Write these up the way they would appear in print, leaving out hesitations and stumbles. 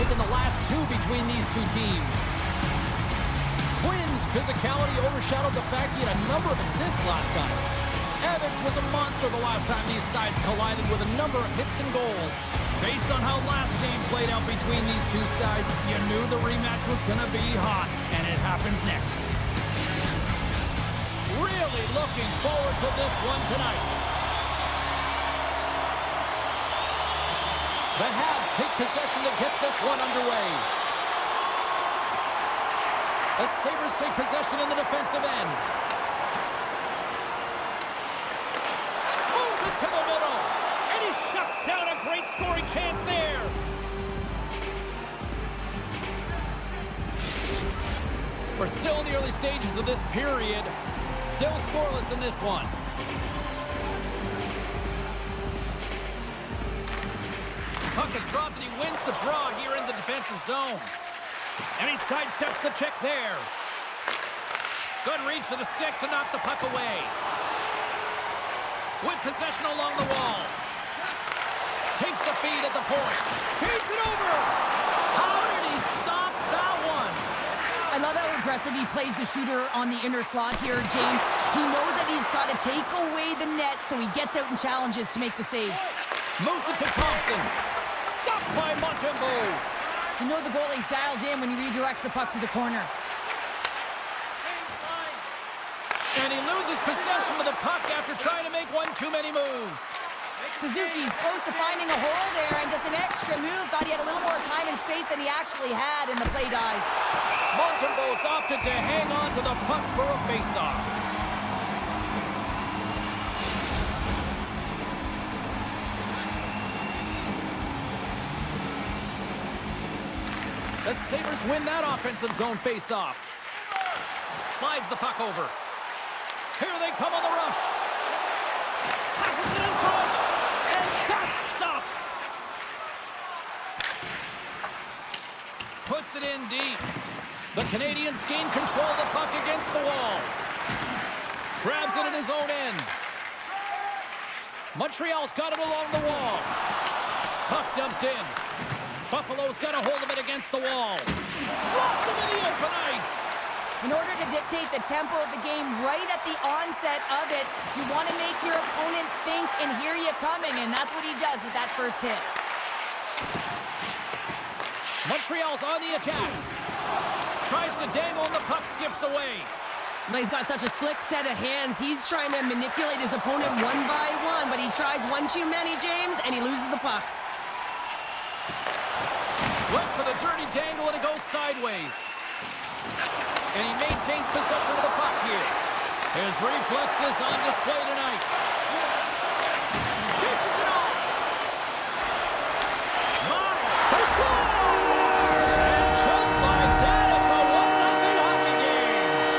taken the last two between these two teams. Quinn's physicality overshadowed the fact he had a number of assists last time. Evans was a monster the last time these sides collided with a number of hits and goals. Based on how last game played out between these two sides, you knew the rematch was going to be hot, and it happens next. Really looking forward to this one tonight. The Habs take possession to get this one underway. The Sabres take possession in the defensive end. Moves it to the middle. And he shuts down a great scoring chance there. We're still in the early stages of this period. Still scoreless in this one. Puck is dropped and he wins the draw here in the defensive zone. And he sidesteps the check there. Good reach to the stick to knock the puck away. With possession along the wall. Takes the feed at the point. Feeds it over. How did he stop that one? I love how aggressive he plays the shooter on the inner slot here, James. He knows that he's got to take away the net, so he gets out and challenges to make the save. Moves it to Thompson. Stopped by Montembeault. You know the goalie's dialed in when he redirects the puck to the corner. And he loses possession of the puck after trying to make one too many moves. Suzuki's close to finding a hole there and just an extra move. Thought he had a little more time and space than he actually had, and the play dies. Montembeault's opted to hang on to the puck for a face-off. The Sabres win that offensive zone face-off. Slides the puck over. Here they come on the rush. Passes it in front. And that's stopped. Puts it in deep. The Canadiens gain control of the puck against the wall. Grabs it in his own end. Montreal's got it along the wall. Puck dumped in. Buffalo's got a hold of it against the wall. Dropped him in the open ice. In order to dictate the tempo of the game right at the onset of it, you want to make your opponent think and hear you coming, and that's what he does with that first hit. Montreal's on the attack. Tries to dangle and the puck skips away. He's got such a slick set of hands. He's trying to manipulate his opponent one by one, but he tries one too many, James, and he loses the puck. Went for the dirty dangle and it goes sideways. And he maintains possession of the puck here. His reflexes on display tonight. Dishes it off. They score! And just like that, it's a 1-0 hockey game.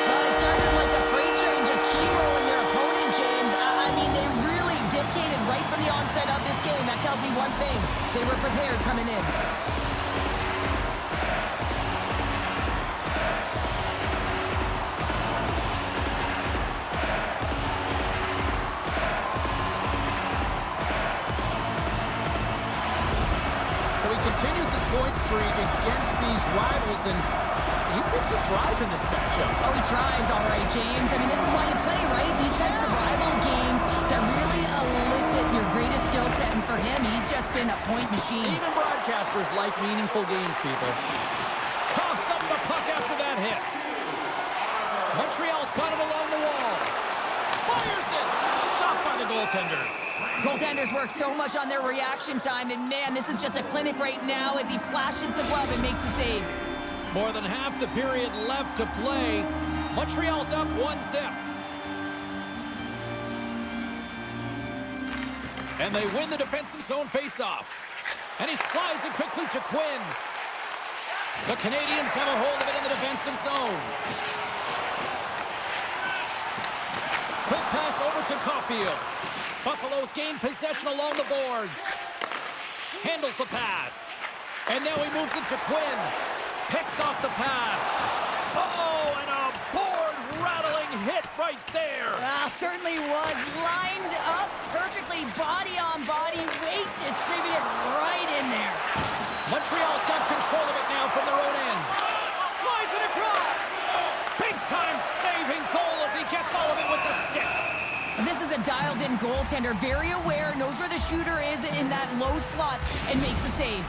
Well, it started like a freight train just steamrolling their opponent, James. I mean, they really dictated right from the onset of this game. That tells me one thing. They were prepared coming in. So he continues his point streak against these rivals, and he seems to thrive in this matchup. Oh, he thrives, all right, James. I mean, this is why you play, right? These types of rival games that really elicit your greatest skill set, and for him, he's just been a point machine. Even broadcasters like meaningful games, people. Coughs up the puck after that hit. Montreal's got it along the wall. Fires it. Stopped by the goaltender. Goaltenders work so much on their reaction time, and man, this is just a clinic right now as he flashes the glove and makes the save. More than half the period left to play. Montreal's up 1-0. And they win the defensive zone faceoff. And he slides it quickly to Quinn. The Canadiens have a hold of it in the defensive zone. Quick pass over to Caulfield. Buffalo's gained possession along the boards. Handles the pass. And now he moves it to Quinn. Picks off the pass. Oh, and a board-rattling hit right there. Certainly was. Lined up perfectly, body on body, weight distributed right in there. Montreal's got control of it now from their own end. Slides it across. Big-time saving goal as he gets all of it with the stick. This is a dialed-in goaltender, very aware, knows where the shooter is in that low slot, and makes the save.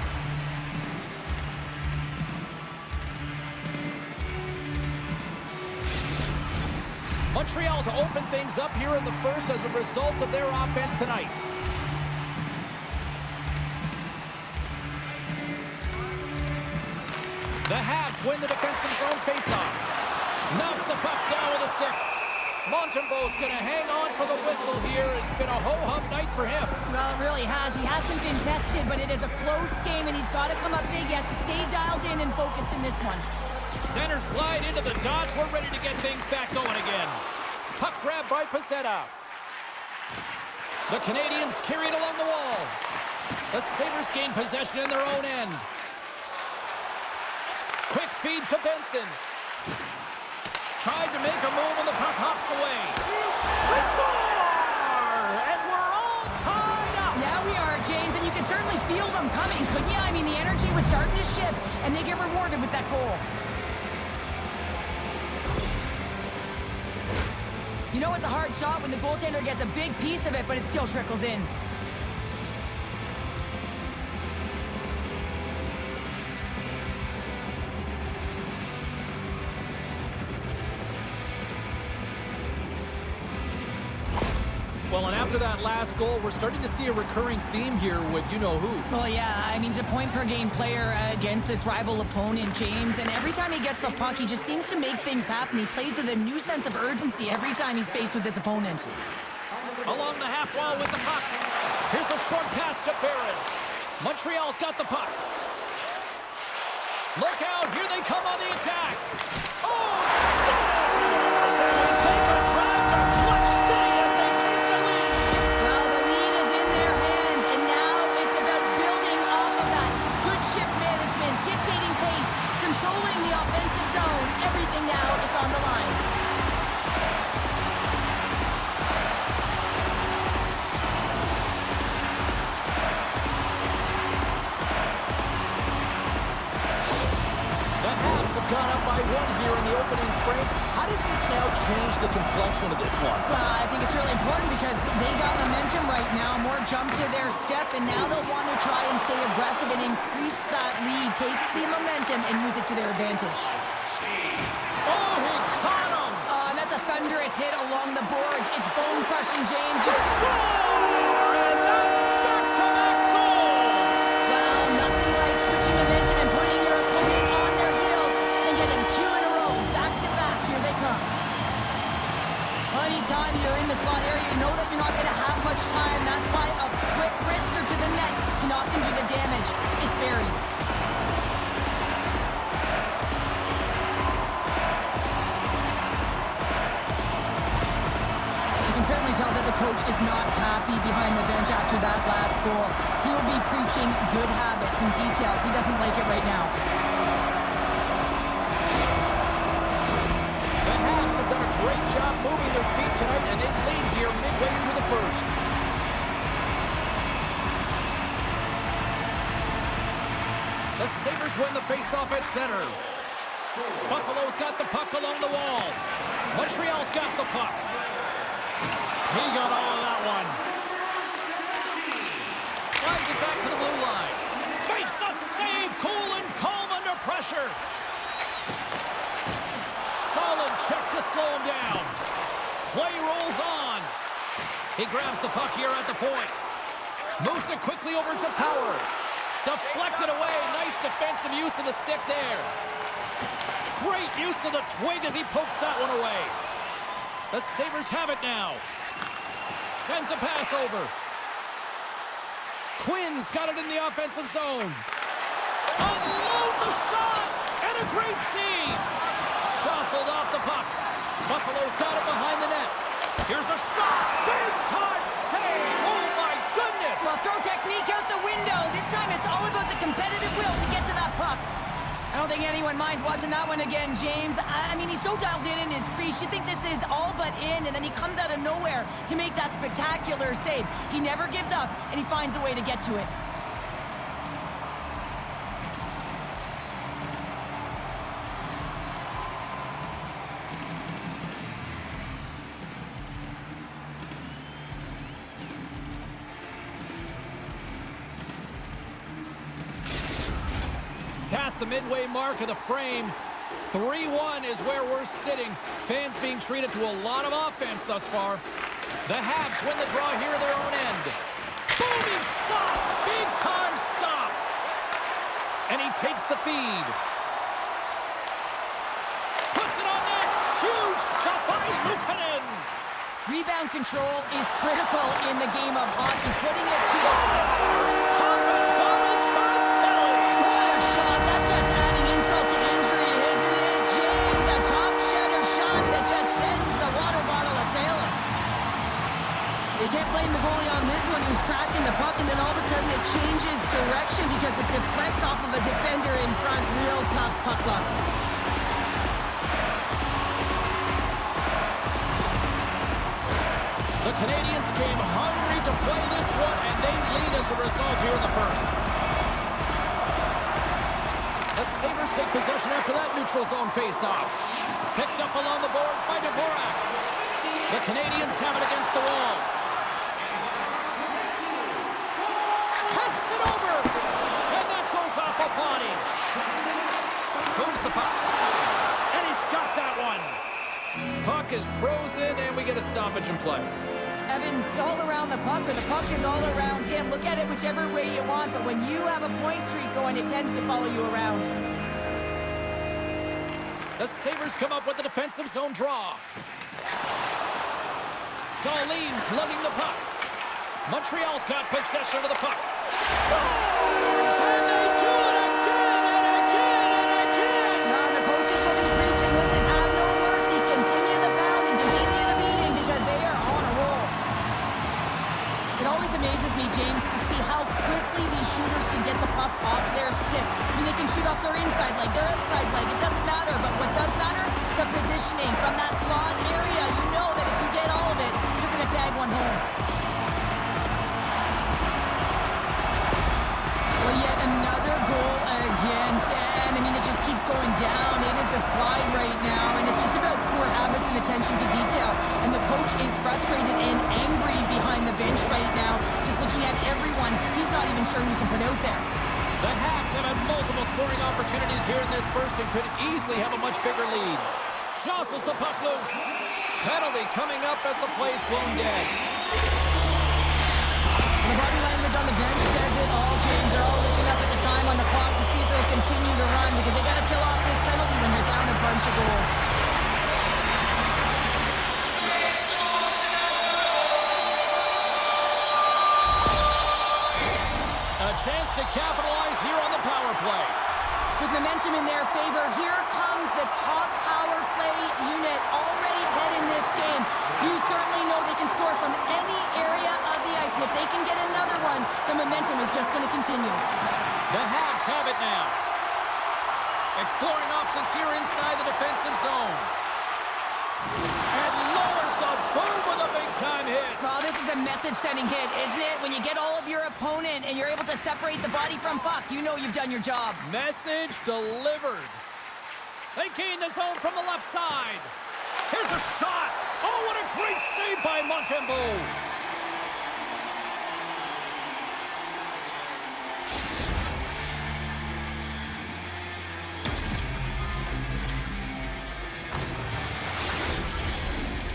Montreal's opened things up here in the first as a result of their offense tonight. The Habs win the defensive zone faceoff. Knocks the puck down with a stick. Montembeault's going to hang on for the whistle here. It's been a ho-hum night for him. Well, it really has. He hasn't been tested, but it is a close game, and he's got to come up big. He has to stay dialed in and focused in this one. Centers glide into the dots. We're ready to get things back going again. Puck grab by Pacetta. The Canadiens carry it along the wall. The Sabres gain possession in their own end. Quick feed to Benson. Tried to make a move and the puck hops away. We score! And we're all tied up. Yeah, we are, James, and you can certainly feel them coming, couldn't you? I mean, the energy was starting to shift, and they get rewarded with that goal. You know it's a hard shot when the goaltender gets a big piece of it, but it still trickles in. Well, and after that last goal, we're starting to see a recurring theme here with you-know-who. Well, yeah, I mean, he's a point-per-game player against this rival opponent, James, and every time he gets the puck, he just seems to make things happen. He plays with a new sense of urgency every time he's faced with this opponent. Along the half wall with the puck. Here's a short pass to Barron. Montreal's got the puck. Look out, here they come on the attack. Oh, scores! And they take a drive to Clutch City as they take the lead. Well, the lead is in their hands, and now it's about building off of that. Good shift management, dictating pace, controlling the offensive zone. Everything now is on the line. The Habs have gone up by one here in the opening frame. How does this now change the complexion of this one? Well, I think it's really important because they got momentum right now, more jump to their step, and now they'll want to try and stay aggressive and increase that lead, take the momentum, and use it to their advantage. Oh, he caught him! And that's a thunderous hit along the boards. It's bone-crushing, James. Score! And that's back-to-back goals! Well, nothing like switching momentum and putting your opponent on their heels and getting two in a row. Back-to-back, here they come. Well, anytime you're in the slot area, you know that you're not going to have much time. That's why a quick wrister to the net can often do the damage. It's buried. You can certainly tell that the coach is not happy behind the bench after that last goal. He will be preaching good habits and details. He doesn't like it right now. The Habs have done a great job moving their feet tonight, and they lead here midway through the first. The Sabres win the faceoff at center. Buffalo's got the puck along the wall. Montreal's got the puck. He got all of that one. Slides it back to the blue line. Makes the save, cool and calm under pressure. Solid check to slow him down. Play rolls on. He grabs the puck here at the point. Moves it quickly over to Power. Deflected away. Nice defensive use of the stick there. Great use of the twig as he pokes that one away. The Sabres have it now. Sends a pass over. Quinn's got it in the offensive zone. Unloads a shot! And a great save! Jostled off the puck. Buffalo's got it behind the net. Here's a shot! Big time save! Oh my goodness! Well, throw technique out the window. This time it's all about the competitive will to get to that puck. I don't think anyone minds watching that one again, James. I mean, he's so dialed in his crease. You think this is all but in, and then he comes out of nowhere to make that spectacular save. He never gives up, and he finds a way to get to it. Past the midway mark of the frame. 3-1 is where we're sitting. Fans being treated to a lot of offense thus far. The Habs win the draw here at their own end. Booming shot! Big time stop! And he takes the feed. Puts it on net! Huge stop by Luukkonen! Rebound control is critical in the game of hockey. Putting it to the... What a shot! That's just adding insult to injury, isn't it, James? A top cheddar shot that just sends the water bottle a-sailing. You can't blame the goalie on this one. He was tracking the puck, and then all of a sudden it changes direction because it deflects off of a defender in front. Real tough puck luck. The Canadiens came hungry to play this one, and they lead as a result here in the first. The Sabres take possession after that neutral zone face-off. Picked up along the boards by Dvorak. The Canadiens have it against the wall. Passes it over! And that goes off a body. Moves the puck. And he's got that one. Puck is frozen, and we get a stoppage in play. Evans all around the puck, or the puck is all around him. Look at it whichever way you want, but when you have a point streak going, it tends to follow you around. The Sabres come up with a defensive zone draw. Darlene's lugging the puck. Montreal's got possession of the puck. Scores! And they do it again and again and again! Now the coach is going to be preaching, listen, have no mercy. Continue the pounding, continue the beating, because they are on a roll. It always amazes me, James, to see how quickly these shooters can get the puck off of their stick. I mean, they can shoot off their inside leg, their outside leg. It doesn't matter, but what does matter? The positioning from that slot area. You know that if you get all of it, you're going to tag one home. Well, yet another goal against, and I mean, it just keeps going down. It is a slide right now, and it's just about poor habits and attention to detail. And the coach is frustrated and angry behind the bench right now, just looking at everyone. He's not even sure who he can put out there. The Habs have had multiple scoring opportunities here in this first and could easily have a much bigger lead. Jostles the puck loose. Penalty coming up as the play's blown dead. The body language on the bench says it all, James. They're all looking up at the time on the clock to see if they'll continue to run because they got to kill off this penalty when they're down a bunch of goals. A chance to capitalize here on the power play. With momentum in their favor, here comes the top power play unit already ahead in this game. You certainly know they can score from any area of the ice, and if they can get another one, the momentum is just going to continue. The Habs have it now. Exploring options here inside the defensive zone. And lowers the boom with a big-time hit. Well, this is a message-sending hit, isn't it? When you get all of your opponent and you're able to separate the body from puck, you know you've done your job. Message delivered. They gain the zone from the left side. Here's a shot. Oh, what a great save by Montembeault.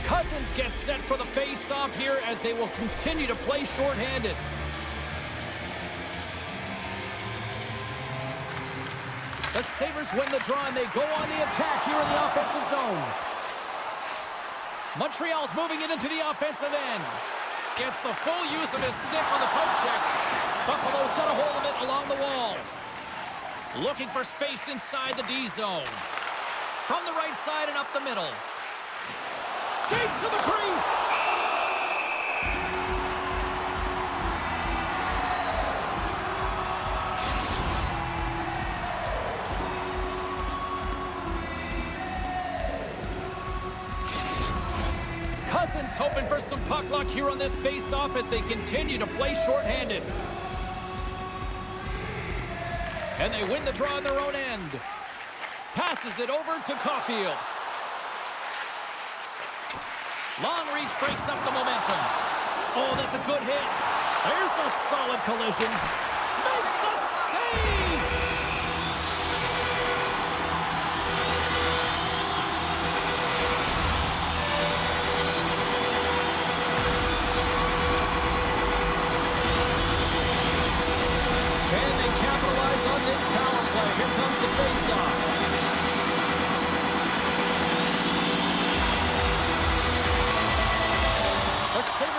Cousins gets set for the face-off here as they will continue to play shorthanded. The Sabres win the draw, and they go on the attack here in the offensive zone. Montreal's moving it into the offensive end. Gets the full use of his stick on the poke check. Buffalo's got a hold of it along the wall. Looking for space inside the D zone. From the right side and up the middle. Skates to the crease. Cousins hoping for some puck luck here on this face-off as they continue to play shorthanded. And they win the draw on their own end. Passes it over to Caulfield. Long reach breaks up the momentum. Oh, that's a good hit. There's a solid collision. Makes the save!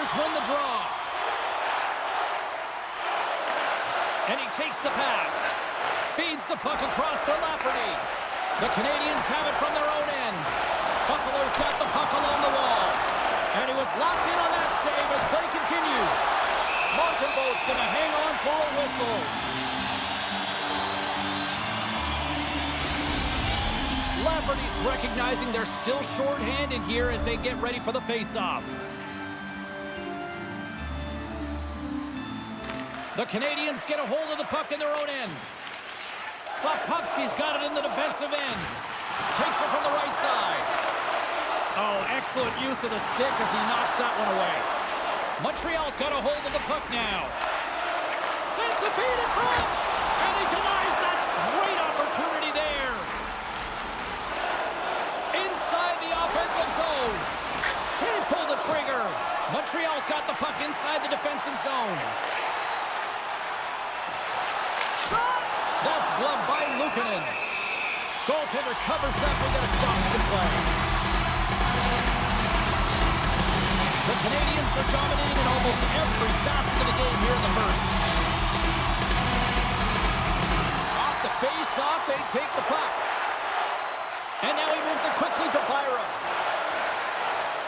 Canadiens win the draw. And he takes the pass. Feeds the puck across to Lafferty. The Canadiens have it from their own end. Buffalo's got the puck along the wall. And he was locked in on that save as play continues. Montembeault's going to hang on for a whistle. Lafferty's recognizing they're still short-handed here as they get ready for the face-off. The Canadiens get a hold of the puck in their own end. Slafkovsky's got it in the defensive end. Takes it from the right side. Oh, excellent use of the stick as he knocks that one away. Montreal's got a hold of the puck now. Sends the feed in front. And he denies that great opportunity there. Inside the offensive zone. Can't pull the trigger. Montreal's got the puck inside the defensive zone. That's gloved by Luukkonen. Goaltender covers up. We got a stoppage in play. The Canadiens are dominating in almost every facet of the game here in the first. Off the face-off, they take the puck. And now he moves it quickly to Byram.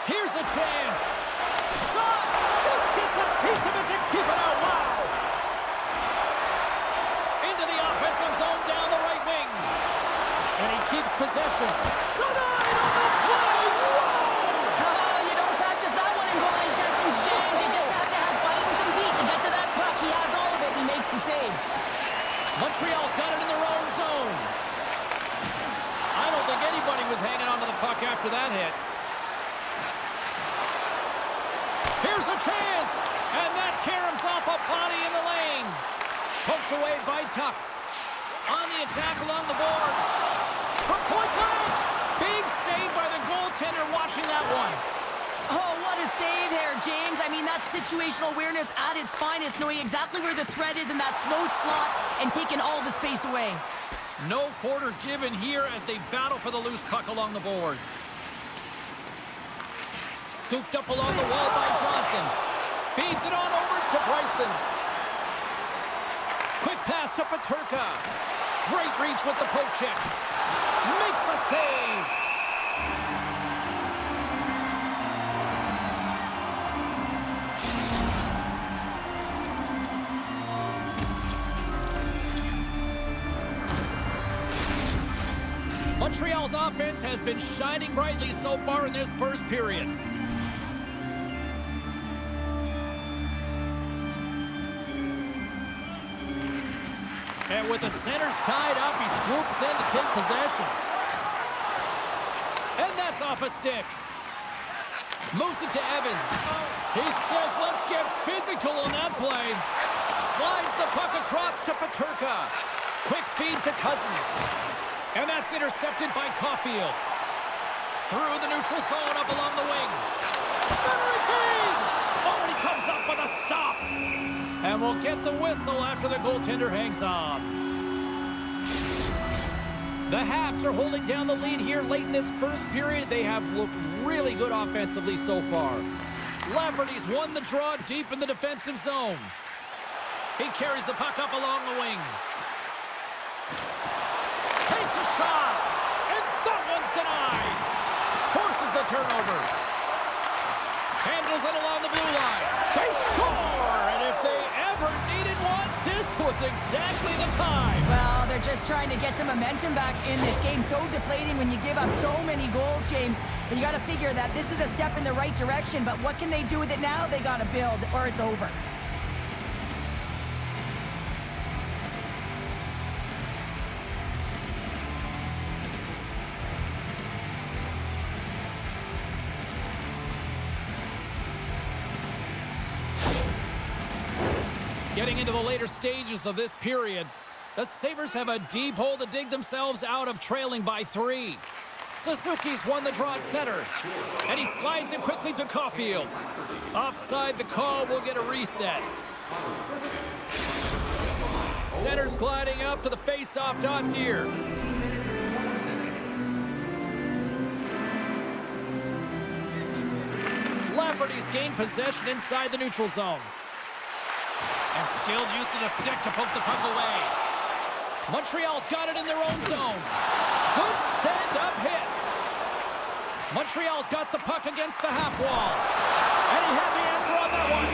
Here's a chance. Shot! Just gets a piece of it to keep it out. Wow! Into the offensive zone down the right wing. And he keeps possession. Denied on the play. Whoa! Oh, you don't practice that one in goalie sessions, James. You just have to have fight and compete to get to that puck. He has all of it and he makes the save. Montreal's got it in their own zone. I don't think anybody was hanging onto the puck after that hit. Here's a chance. And that caroms off a body in the lane. Poked away by Tuck. On the attack along the boards. From point blank. Big save by the goaltender watching that one. Oh, what a save there, James. I mean, that's situational awareness at its finest, knowing exactly where the threat is in that slow slot and taking all the space away. No quarter given here as they battle for the loose puck along the boards. Scooped up along the wall by Johnson. Feeds it on over to Bryson. Quick pass to Peterka. Great reach with the poke check. Makes a save. Montreal's offense has been shining brightly so far in this first period. And with the centers tied up, he swoops in to take possession. And that's off a stick. Moves it to Evans. He says, let's get physical on that play. Slides the puck across to Peterka. Quick feed to Cousins. And that's intercepted by Caulfield. Through the neutral zone up along the wing. Centering feed! Oh, and he comes up with a stop. And we'll get the whistle after the goaltender hangs on. The Habs are holding down the lead here late in this first period. They have looked really good offensively so far. Lafferty's won the draw deep in the defensive zone. He carries the puck up along the wing. Takes a shot, and that one's denied. Forces the turnover. Handles it along the blue line. They score, and if they ever needed one, this was exactly the time. Well, they're just trying to get some momentum back in this game. So deflating when you give up so many goals, James. But you got to figure that this is a step in the right direction. But what can they do with it now? They got to build, or it's over. Getting into the later stages of this period, the Sabres have a deep hole to dig themselves out of, trailing by 3. Suzuki's won the draw at center, and he slides it quickly to Caulfield. Offside the call, will get a reset. Center's gliding up to the face-off dots here. effort. He's gained possession inside the neutral zone. And skilled use of the stick to poke the puck away. Montreal's got it in their own zone. Good stand-up hit. Montreal's got the puck against the half wall. And he had the answer on that one.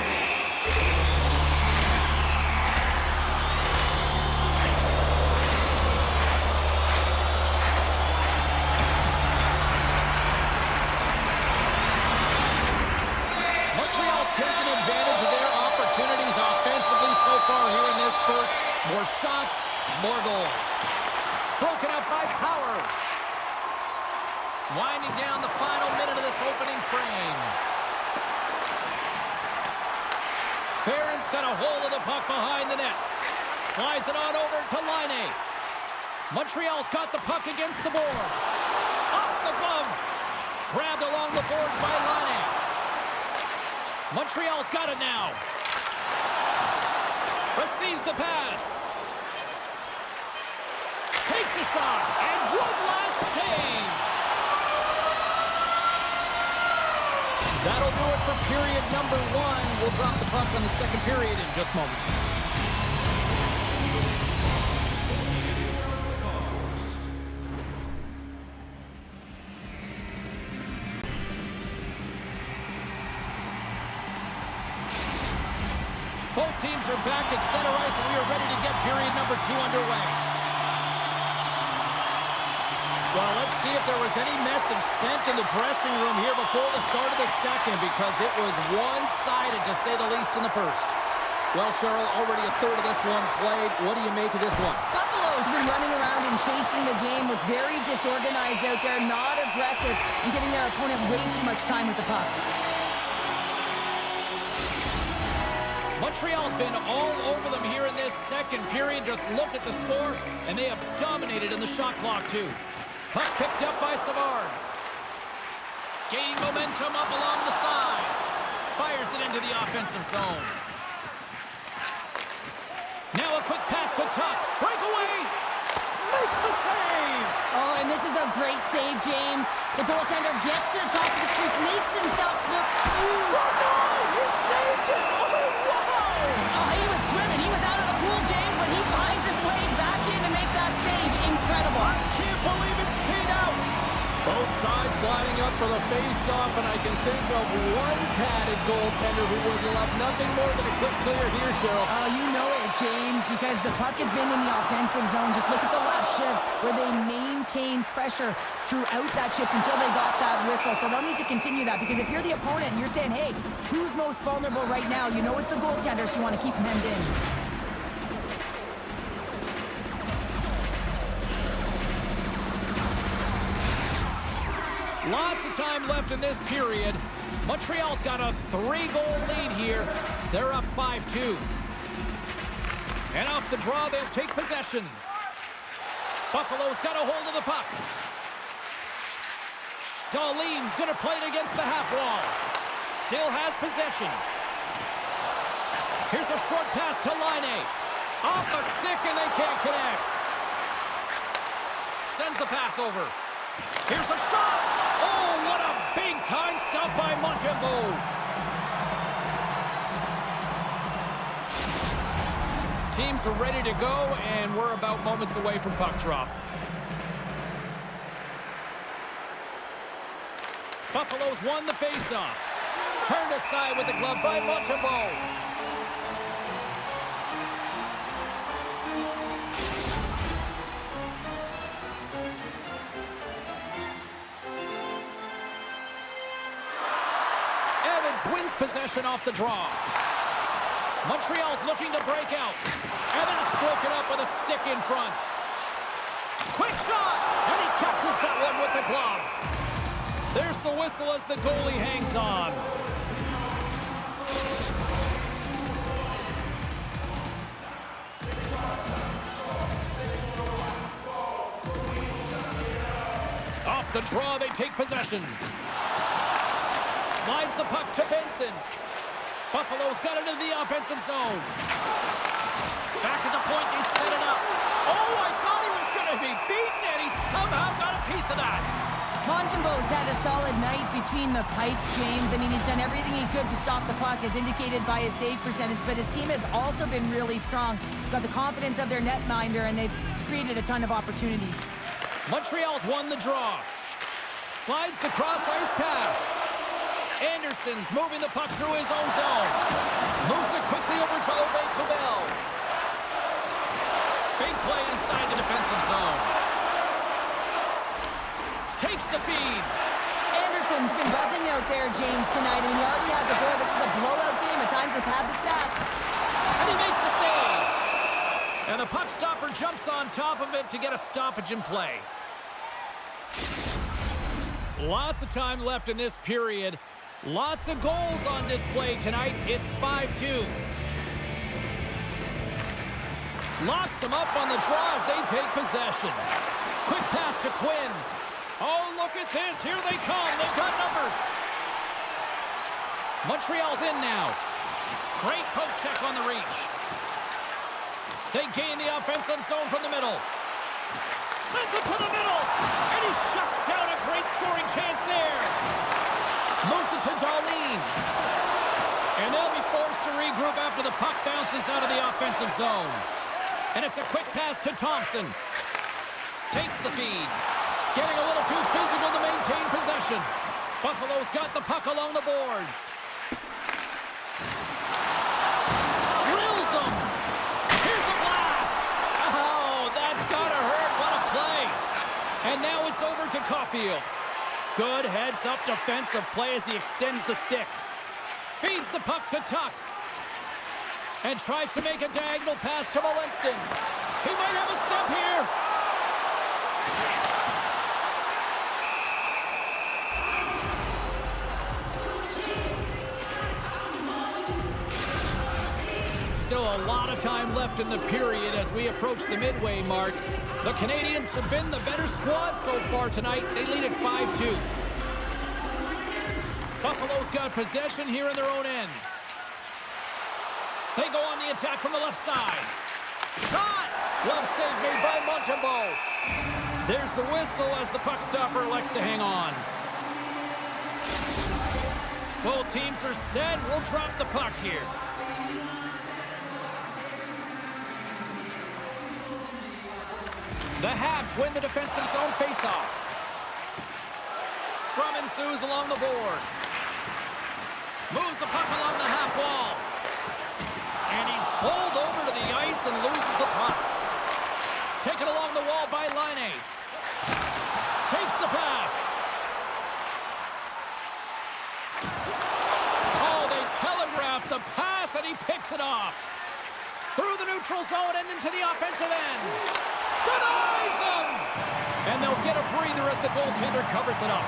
Montreal's taken advantage of their opportunities offensively so far here in this first. More shots, more goals. Broken up by Power. Winding down the final minute of this opening frame. Barron's got a hold of the puck behind the net. Slides it on over to Laine. Montreal's got the puck against the boards. Off the glove. Grabbed along the boards by Laine. Montreal's got it now. Receives the pass. Takes a shot. And one last save. That'll do it for period number one. We'll drop the puck on the second period in just moments. Both teams are back at center ice, and we are ready to get period number two underway. Well, let's see if there was any message sent in the dressing room here before the start of the second, because it was one-sided, to say the least, in the first. Well, Cheryl, already a third of this one played. What do you make of this one? Buffalo's been running around and chasing the game, look very disorganized out there, not aggressive, and giving their opponent way too much time with the puck. Montreal's been all over them here in this second period. Just look at the score, and they have dominated in the shot clock, too. Puck picked up by Sabres. Gaining momentum up along the side. Fires it into the offensive zone. Now a quick pass to Tuck. Breakaway! Makes the save! Oh, and this is a great save, James. The goaltender gets to the top of the crease, makes himself look huge. He saved it! Oh, wow! Oh, he was swimming. He was out of the pool, James, but he finds his way back in to make that save. Incredible. I can't believe it stayed out! Both sides lining up for the face-off, and I can think of one padded goaltender who would love nothing more than a quick clear here, Cheryl. Oh, you know it, James, because the puck has been in the offensive zone. Just look at the last shift where they maintained pressure throughout that shift until they got that whistle. So they'll need to continue that, because if you're the opponent and you're saying, hey, who's most vulnerable right now? You know it's the goaltender, so you want to keep him hemmed in. Lots of time left in this period. Montreal's got a 3-goal lead here. They're up 5-2. And off the draw, they'll take possession. Buffalo's got a hold of the puck. Dahlin's going to play it against the half wall. Still has possession. Here's a short pass to Laine. Off a stick, and they can't connect. Sends the pass over. Here's a shot! Oh, what a big-time stop by Montembeault! Teams are ready to go, and we're about moments away from puck drop. Buffalo's won the face-off. Turned aside with the glove by Montembeault. Wins possession off the draw. Montreal's looking to break out. And then it's broken up with a stick in front. Quick shot! And he catches that one with the glove. There's the whistle as the goalie hangs on. Off the draw, they take possession. Slides the puck to Benson. Buffalo's got it into the offensive zone. Back at the point, they set it up. Oh, I thought he was going to be beaten, and he somehow got a piece of that. Montembeau's had a solid night between the pipes, James. I mean, he's done everything he could to stop the puck, as indicated by his save percentage, but his team has also been really strong. Got the confidence of their netminder, and they've created a ton of opportunities. Montreal's won the draw. Slides the cross-ice pass. Anderson's moving the puck through his own zone. Moves it quickly over to Vancouver. Big play inside the defensive zone. Takes the feed. Anderson's been buzzing out there, James, tonight. I mean, he already has a goal. This is a blowout game. At times, we've had the stats. And he makes the save. And the puck stopper jumps on top of it to get a stoppage in play. Lots of time left in this period. Lots of goals on display tonight. It's 5-2. Locks them up on the draw as they take possession. Quick pass to Quinn. Oh, look at this. Here they come. They've got numbers. Montreal's in now. Great poke check on the reach. They gain the offensive zone from the middle. Sends it to the middle. And he shuts down a great scoring chance there. Moves it to Darlene. And they'll be forced to regroup after the puck bounces out of the offensive zone. And it's a quick pass to Thompson. Takes the feed. Getting a little too physical to maintain possession. Buffalo's got the puck along the boards. Drills them. Here's a blast. Oh, that's gotta hurt. What a play. And now it's over to Caulfield. Good heads-up defensive play as he extends the stick. Feeds the puck to Tuck. And tries to make a diagonal pass to Molinston. He might have a step here. Still a lot of time left in the period as we approach the midway mark. The Canadiens have been the better squad so far tonight. They lead at 5-2. Buffalo's got possession here in their own end. They go on the attack from the left side. Shot! Glove save made by Montembeau. There's the whistle as the puck stopper elects to hang on. Both teams are set. We'll drop the puck here. The Habs win the defensive zone faceoff. Scrum ensues along the boards. Moves the puck along the half wall. And he's pulled over to the ice and loses the puck. Taken along the wall by Laine. Takes the pass. Oh, they telegraph the pass and he picks it off. Through the neutral zone and into the offensive end. Denies him! And they'll get a breather as the goaltender covers it up.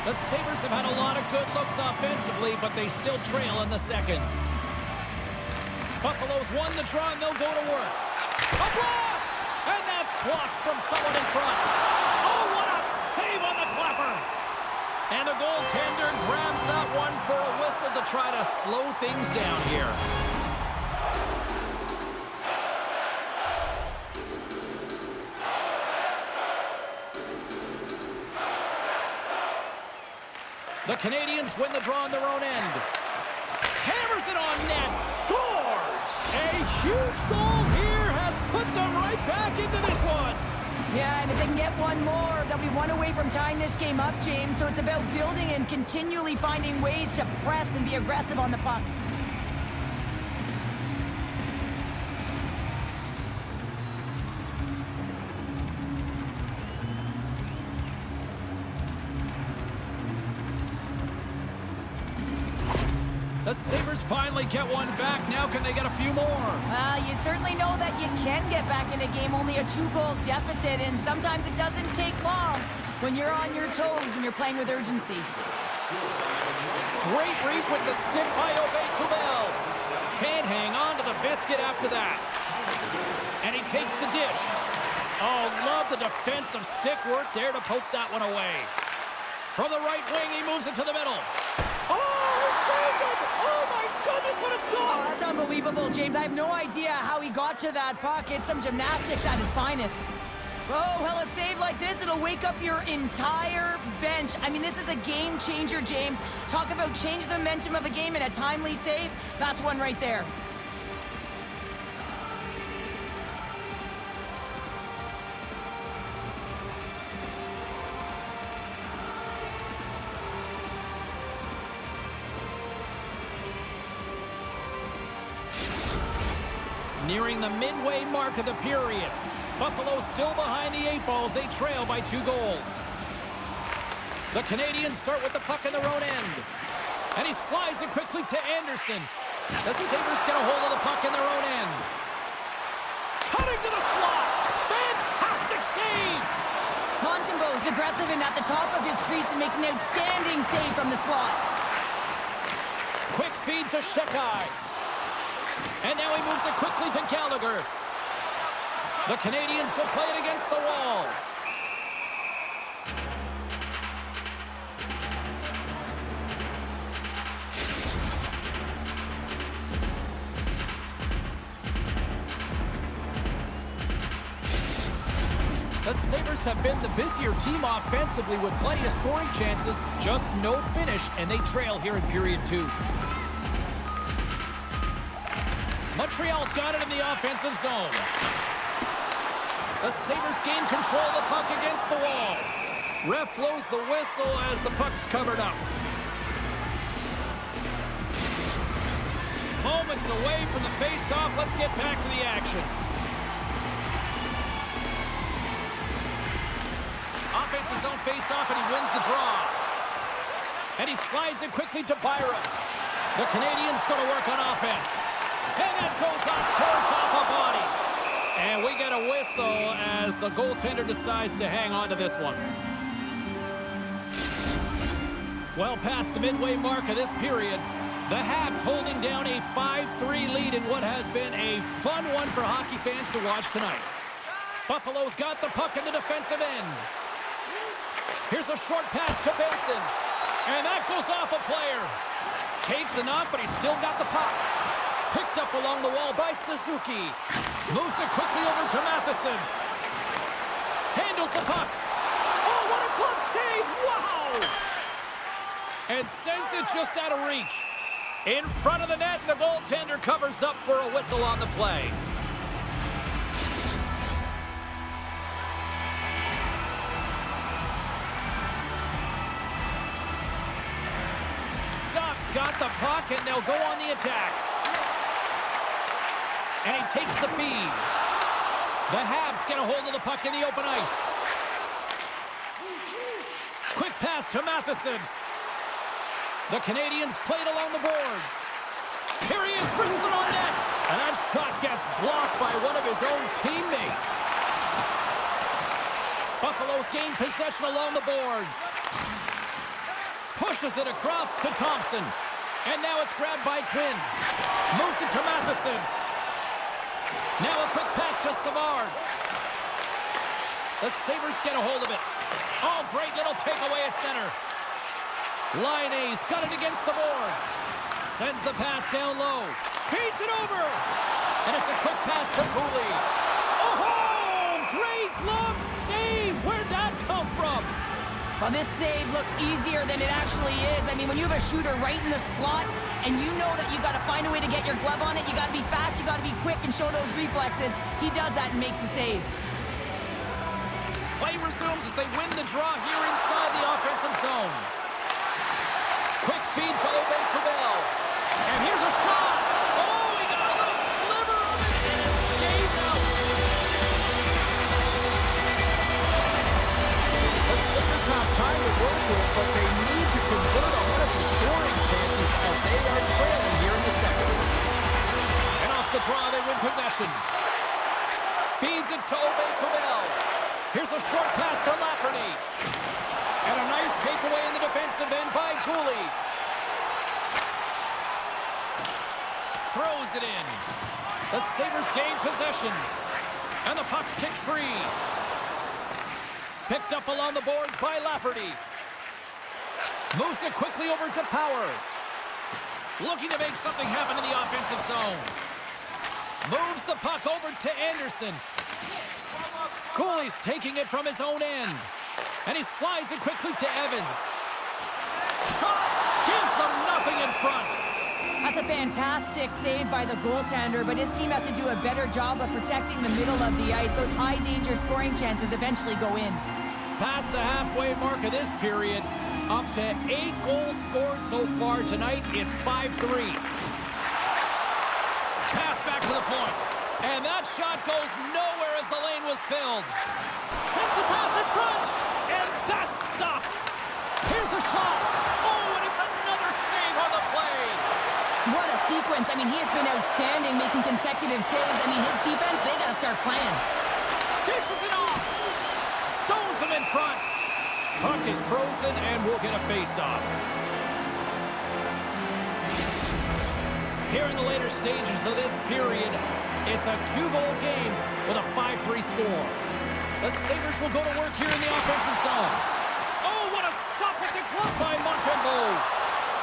The Sabres have had a lot of good looks offensively, but they still trail in the second. Buffalo's won the draw, and they'll go to work. A blast! And that's blocked from someone in front. Oh, what a save on the clapper! And the goaltender grabs that one for a whistle to try to slow things down here. The Canadiens win the draw on their own end. Hammers it on net. Scores! A huge goal here has put them right back into this one. Yeah, and if they can get one more, they'll be one away from tying this game up, James. So it's about building and continually finding ways to press and be aggressive on the puck. The Sabres finally get one back. Now can they get a few more? You certainly know that you can get back in a game, only a 2-goal deficit, and sometimes it doesn't take long when you're on your toes and you're playing with urgency. Great reach with the stick by Vancouver. Can't hang on to the biscuit after that. And he takes the dish. Oh, love the defensive stick work there to poke that one away. From the right wing, he moves it to the middle. Oh, he saved it! Oh, my goodness, what a stop! Oh, that's unbelievable, James. I have no idea how he got to that puck. It's some gymnastics at its finest. Oh, well, a save like this, it'll wake up your entire bench. I mean, this is a game changer, James. Talk about change the momentum of a game in a timely save. That's one right there. Nearing the midway mark of the period. Buffalo still behind the 8 balls. They trail by 2 goals. The Canadiens start with the puck in their own end. And he slides it quickly to Anderson. The Sabres get a hold of the puck in their own end. Cutting to the slot. Fantastic save. Montembeaux's aggressive and at the top of his crease and makes an outstanding save from the slot. Quick feed to Shekai. And now he moves it quickly to Gallagher. The Canadiens will play it against the wall. The Sabres have been the busier team offensively with plenty of scoring chances, just no finish, and they trail here in period 2. Montreal's got it in the offensive zone. The Sabres gain control of the puck against the wall. Ref blows the whistle as the puck's covered up. Moments away from the face-off. Let's get back to the action. Offensive zone face-off, and he wins the draw. And he slides it quickly to Byron. The Canadiens going to work on offense. And that goes off course off a body. And we get a whistle as the goaltender decides to hang on to this one. Well past the midway mark of this period, the Habs holding down a 5-3 lead in what has been a fun one for hockey fans to watch tonight. Buffalo's got the puck in the defensive end. Here's a short pass to Benson. And that goes off a player. Takes the knock, but he's still got the puck. Picked up along the wall by Suzuki. Moves it quickly over to Matheson. Handles the puck. Oh, what a glove save! Wow! And sends it just out of reach. In front of the net, and the goaltender covers up for a whistle on the play. Ducks got the puck, and they'll go on the attack. And he takes the feed. The Habs get a hold of the puck in the open ice. Quick pass to Matheson. The Canadiens played along the boards. Here he is, wristed on net. And that shot gets blocked by one of his own teammates. Buffalo's gained possession along the boards. Pushes it across to Thompson. And now it's grabbed by Quinn. Moves it to Matheson. Now a quick pass to Savard. The Sabres get a hold of it. Oh, great little takeaway at center. Liney's got it against the boards. Sends the pass down low. Feeds it over. And it's a quick pass to Cooley. Oh, great glove save. Where'd that come from? Well, this save looks easier than it actually is. I mean, when you have a shooter right in the slot and you know that you've got to find a way to get your glove on it, you got to be fast, you got to be quick and show those reflexes. He does that and makes the save. Play resumes as they win the draw here inside the offensive zone. Quick feed to Aubé-Kubel. And here's a shot. Oh, we got a little sliver of it, and it stays out. The Sabres have time to work with, but they need to convert on one of these scoring chances as they are trailing here in the second. And off the draw, they win possession. Feeds it to Aubé-Kubel. Here's a short pass to Lafferty. And a nice takeaway in the defensive end by Cooley. Throws it in. The Sabres gain possession. And the puck's kicked free. Picked up along the boards by Lafferty. Moves it quickly over to Power. Looking to make something happen in the offensive zone. Moves the puck over to Anderson. Goalie's taking it from his own end. And he slides it quickly to Evans. Shot! Gives them nothing in front. That's a fantastic save by the goaltender, but his team has to do a better job of protecting the middle of the ice. Those high-danger scoring chances eventually go in. Past the halfway mark of this period, up to 8 goals scored so far tonight. It's 5-3. Pass back to the point. And that shot goes nowhere as the lane was filled. Sends the pass in front. And that's stopped. Here's a shot. Oh, and it's another save on the play. What a sequence. I mean, he has been outstanding making consecutive saves. I mean, his defense, they got to start playing. Dishes it off. Stones him in front. Puck is frozen and we'll get a face-off. Here in the later stages of this period, it's a 2-goal game with a 5-3 score. The Sabres will go to work here in the offensive zone. Oh, what a stop with the glove by Montreal.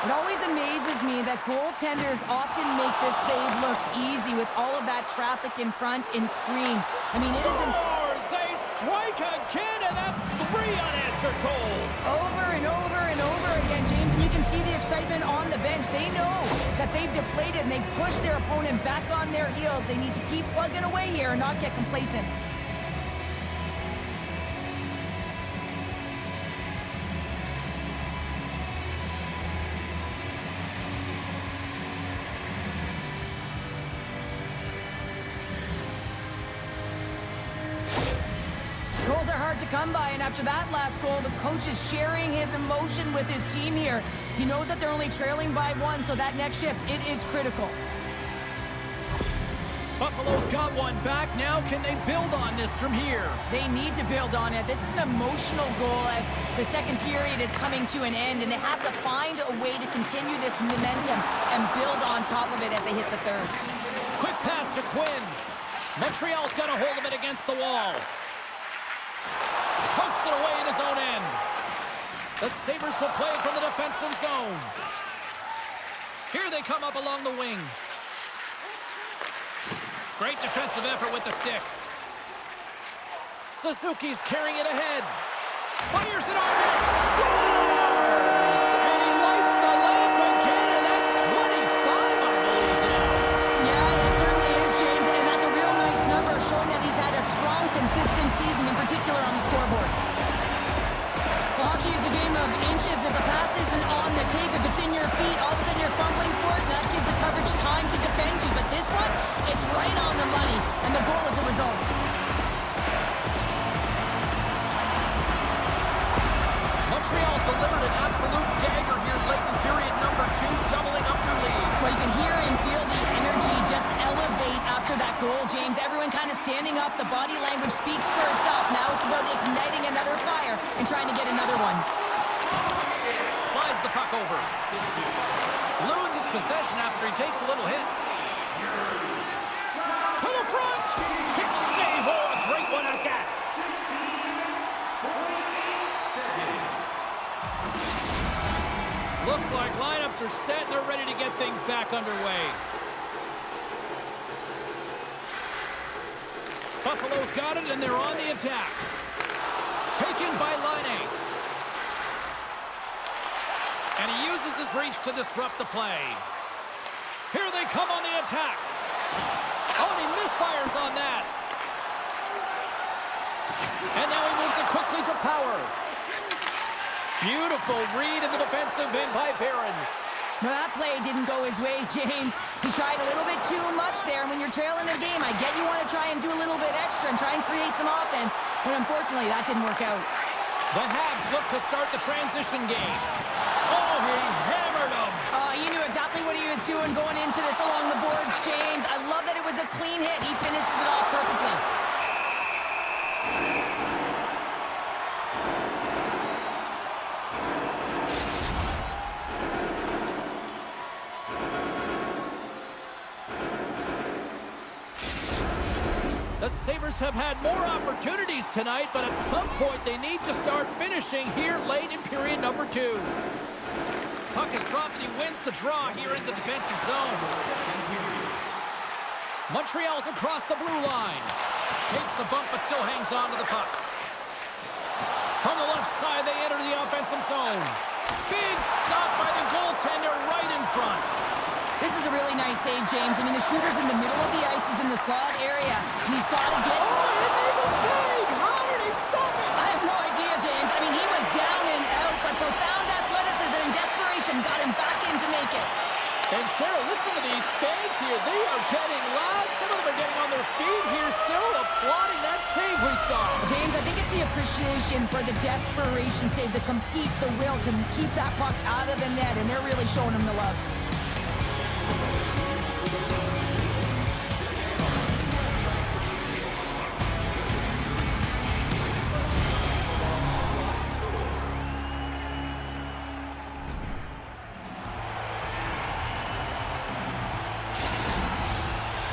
It always amazes me that goaltenders often make this save look easy with all of that traffic in front and screen. I mean, it isn't... They strike again, and that's 3 unanswered goals. Over and over and over again, James, and you can see the excitement on the bench. They know that they've deflated and they've pushed their opponent back on their heels. They need to keep plugging away here and not get complacent. Goals are hard to come by, and after that last goal, the coach is sharing his emotion with his team here. He knows that they're only trailing by 1, so that next shift, it is critical. Buffalo's got one back. Now can they build on this from here? They need to build on it. This is an emotional goal as the second period is coming to an end, and they have to find a way to continue this momentum and build on top of it as they hit the third. Quick pass to Quinn. Montreal's got a hold of it against the wall. Punts it away in his own end. The Sabres will play from the defensive zone. Here they come up along the wing. Great defensive effort with the stick. Suzuki's carrying it ahead. Fires it on net. Scores! And he lights the lamp again, and that's 25, I believe now. Yeah, it certainly is, James, and that's a real nice number, showing that he's had a strong, consistent season, in particular on the scoreboard. Well, hockey is a game of inches. If the pass isn't on the tape, if it's in your feet, all of a sudden you're fumbling for it, and that gives the coverage time to defend you. But this one, it's right on the money, and the goal is a result. Montreal's delivered an absolute dagger here late in period number 2, doubling up their lead. Well, you can hear and feel the energy just elevate after that goal, James. Everyone kind of standing up. The body language speaks for itself. Now it's about igniting another fire and trying to get another one. Slides the puck over. Loses possession after he takes a little hit. To the front! Kick save! Oh, a great one at that! Looks like lineups are set and they're ready to get things back underway. Buffalo's got it and they're on the attack. Taken by Laine. And he uses his reach to disrupt the play. Here they come on the attack. Oh, and he misfires on that. And now he moves it quickly to Power. Beautiful read in the defensive end by Barron. Well, that play didn't go his way, James. He tried a little bit too much there. When you're trailing a game, I get you want to try and do a little bit extra and try and create some offense, but unfortunately, that didn't work out. The Habs look to start the transition game. Oh, he hammered him. He knew exactly what he was doing going into this along the boards, James. I love that it was a clean hit. He finishes it off perfectly. The Sabres have had more opportunities tonight, but at some point they need to start finishing here late in period number 2. Puck is dropped and he wins the draw here in the defensive zone. Montreal's across the blue line. Takes a bump, but still hangs on to the puck. From the left side, they enter the offensive zone. Big stop by the goaltender right in front. This is a really nice save, James. I mean, the shooter's in the middle of the ice. He's in the slot area. He's got to get... Oh, he made the save! How did he stop it? I have no idea, James. I mean, he was down and out, but profound athleticism and desperation got him back in to make it. And Cheryl, listen to these fans here. They are getting loud. Some of them are getting on their feet here still, applauding that save we saw. James, I think it's the appreciation for the desperation save, the compete, the will to keep that puck out of the net, and they're really showing him the love.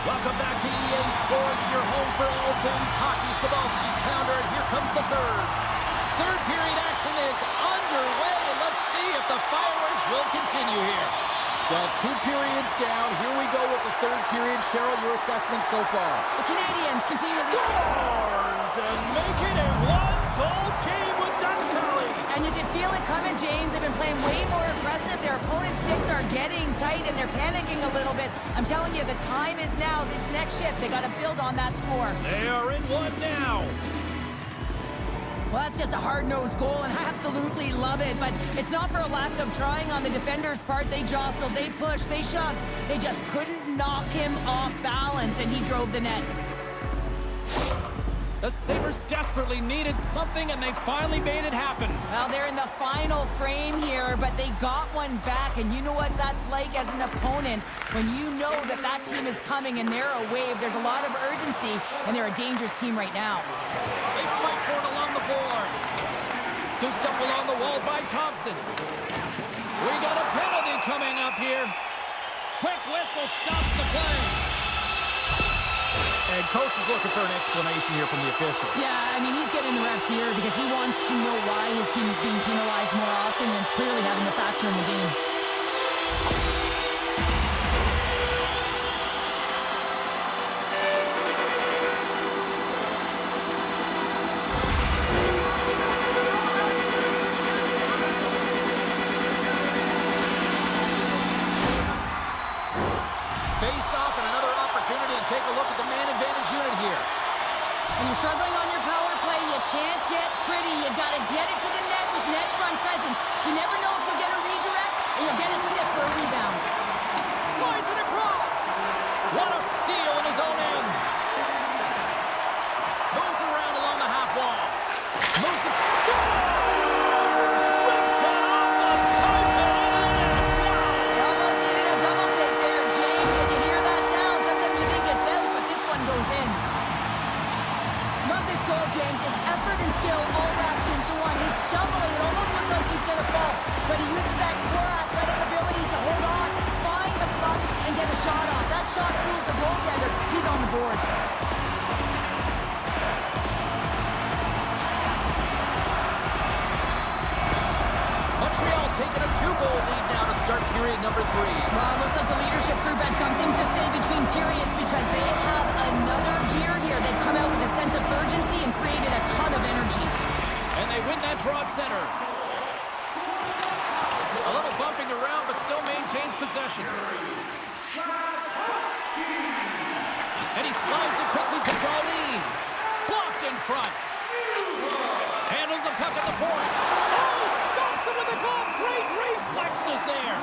Welcome back to EA Sports, your home for all things hockey. Sabalski pounder, and here comes the third. Third period action is underway. Let's see if the fireworks will continue here. Well, 2 periods down. Here we go with the third period. Cheryl, your assessment so far? The Canadiens continue to... Scores and make it a one-goal game with that tally. And you can feel it coming, James. They've been playing way more aggressive. Their opponent's sticks are getting tight, and they're panicking a little bit. I'm telling you, the time is now. This next shift, they got to build on that score. They are in one now. Well, that's just a hard-nosed goal, and I absolutely love it. But it's not for a lack of trying on the defender's part. They jostled, they pushed, they shoved. They just couldn't knock him off balance, and he drove the net. The Sabres desperately needed something, and they finally made it happen. Well, they're in the final frame here, but they got one back, and you know what that's like as an opponent. When you know that that team is coming and they're a wave, there's a lot of urgency, and they're a dangerous team right now. They fight for it along the boards. Scooped up along the wall by Thompson. We got a penalty coming up here. Quick whistle stops the play. And coach is looking for an explanation here from the official. Yeah, I mean, he's getting the refs here because he wants to know why his team is being penalized more often, and it's clearly having a factor in the game. Face-off and another opportunity to take a look at the man advantage unit here. When you're struggling on your power play, you can't get pretty. You got to get it to the net with net front presence. You never know if you'll get a redirect or you'll get a sniff for a rebound. Slides it across. What a steal in his own end. Moves it around along the half wall. Moves it. Scores! Rips it off the pipe and into the net. They almost needed a double take there, James. When you hear that sound, sometimes you think it's out, but this one goes in. Love this goal, James. It's effort and skill all wrapped into one. He's stumbling. It almost looks like he's going to fall, but he uses that core athletic ability to hold on, find the puck, and get a shot off. That shot fools the goaltender. He's on the board. Montreal's taken a 2-goal lead now to start period number 3. Well, it looks like the leadership group had something to say between periods because they have another gear here. They've come out with a sense of urgency and created a ton of energy. And they win that draw at center. A little bumping around, but still maintains possession. And he slides it quickly to Darlene. Blocked in front. Handles the puck at the point. Oh, stops him with the glove. Great reflexes there.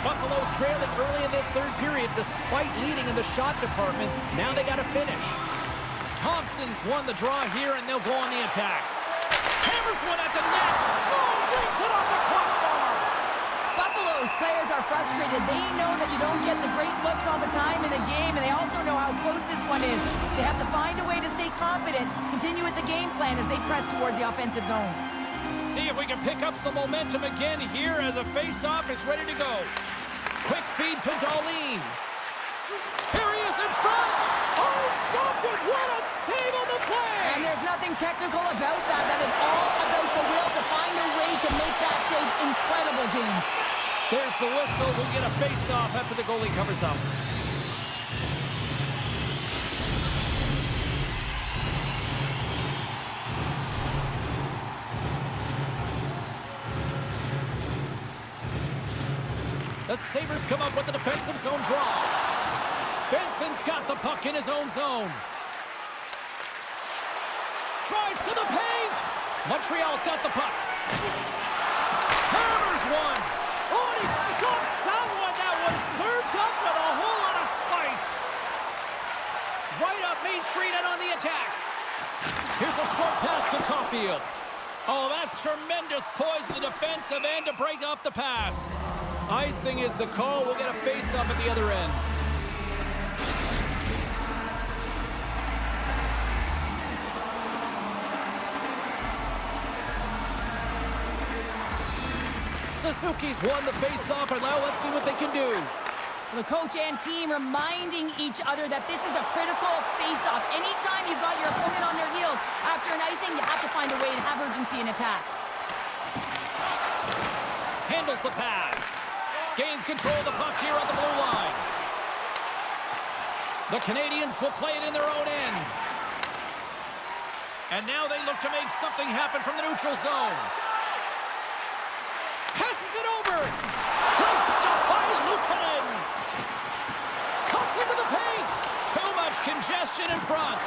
Buffalo's trailing early in this third period despite leading in the shot department. Now they got to finish. Thompson's won the draw here, and they'll go on the attack. Hammers one at the net. Oh, brings it off the crossbar. Buffalo's players are frustrated. They know that you don't get the great looks all the time in the game, and they also know how close this one is. They have to find a way to stay confident, continue with the game plan as they press towards the offensive zone. See if we can pick up some momentum again here as a face-off is ready to go. Quick feed to Darlene. Here he is in front. Oh, stopped it. What a save on the play. And there's nothing technical about that. That is all about the will to find a way to make that save incredible, James. There's the whistle. We'll get a face-off after the goalie covers up. The Sabres come up with the defensive zone draw. Benson's got the puck in his own zone. Drives to the paint. Montreal's got the puck. Hammers one. Oh, and he stops that one. That was served up with a whole lot of spice. Right up Main Street and on the attack. Here's a short pass to Caulfield. Oh, that's tremendous poise to the defensive end to break off the pass. Icing is the call. We'll get a face-off at the other end. Suzuki's won the face-off, and now let's see what they can do. The coach and team reminding each other that this is a critical face-off. Anytime you've got your opponent on their heels after an icing, you have to find a way to have urgency in attack. Handles the pass. Gains control of the puck here on the blue line. The Canadiens will play it in their own end. And now they look to make something happen from the neutral zone. Passes it over. Great stop by Luukkonen. Cuts into the paint. Too much congestion in front.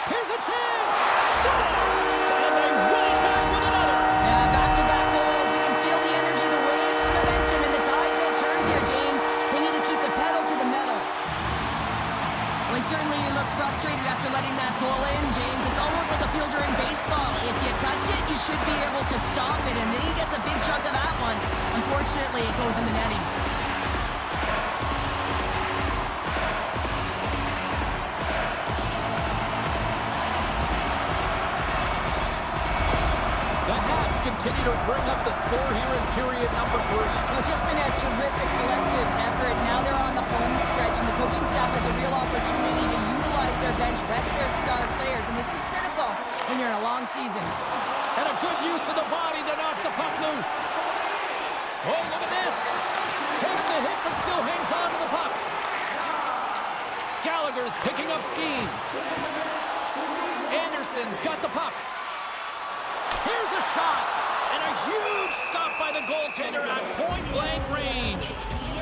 Here's a chance. Scores! And they win it back with another. Yeah, back-to-back goals. You can feel the energy, the wind, the momentum, and the tides have turned here, James. They need to keep the pedal to the metal. Well, he certainly looks frustrated after letting that goal in, James. It's almost like a fielder in baseball. If you touch it, you should be able to stop it, and then he gets a big chunk of that one. Unfortunately, it goes in the netting. Continue to bring up the score here in period number 3. Well, it's just been a terrific collective effort. Now they're on the home stretch, and the coaching staff has a real opportunity to utilize their bench, rest their star players, and this is critical when you're in a long season. And a good use of the body to knock the puck loose. Oh, look at this. Takes a hit, but still hangs on to the puck. Gallagher's picking up steam. Anderson's got the puck. Here's a shot, and a huge stop by the goaltender at point-blank range.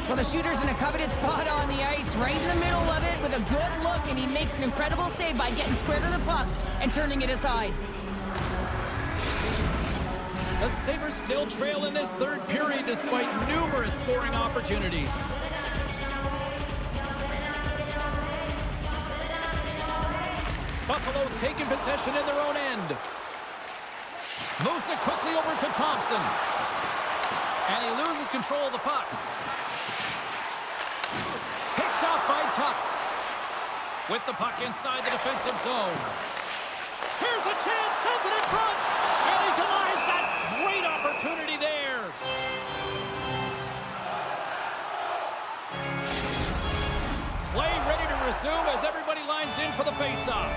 Well, the shooter's in a coveted spot on the ice, right in the middle of it with a good look, and he makes an incredible save by getting square to the puck and turning it aside. The Sabres still trail in this third period despite numerous scoring opportunities. Buffalo's taking possession in their own end. Moves it quickly over to Thompson. And he loses control of the puck. Picked off by Tuck. With the puck inside the defensive zone. Here's a chance, sends it in front. And he denies that great opportunity there. Play ready to resume as everybody lines in for the faceoff.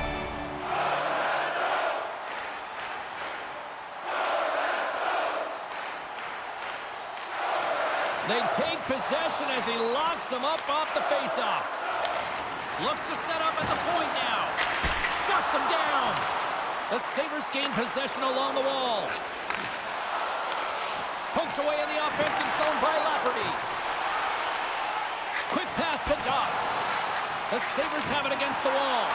They take possession as he locks him up off the faceoff. Looks to set up at the point now. Shuts him down. The Sabres gain possession along the wall. Poked away in the offensive zone by Lafferty. Quick pass to Doc. The Sabres have it against the wall.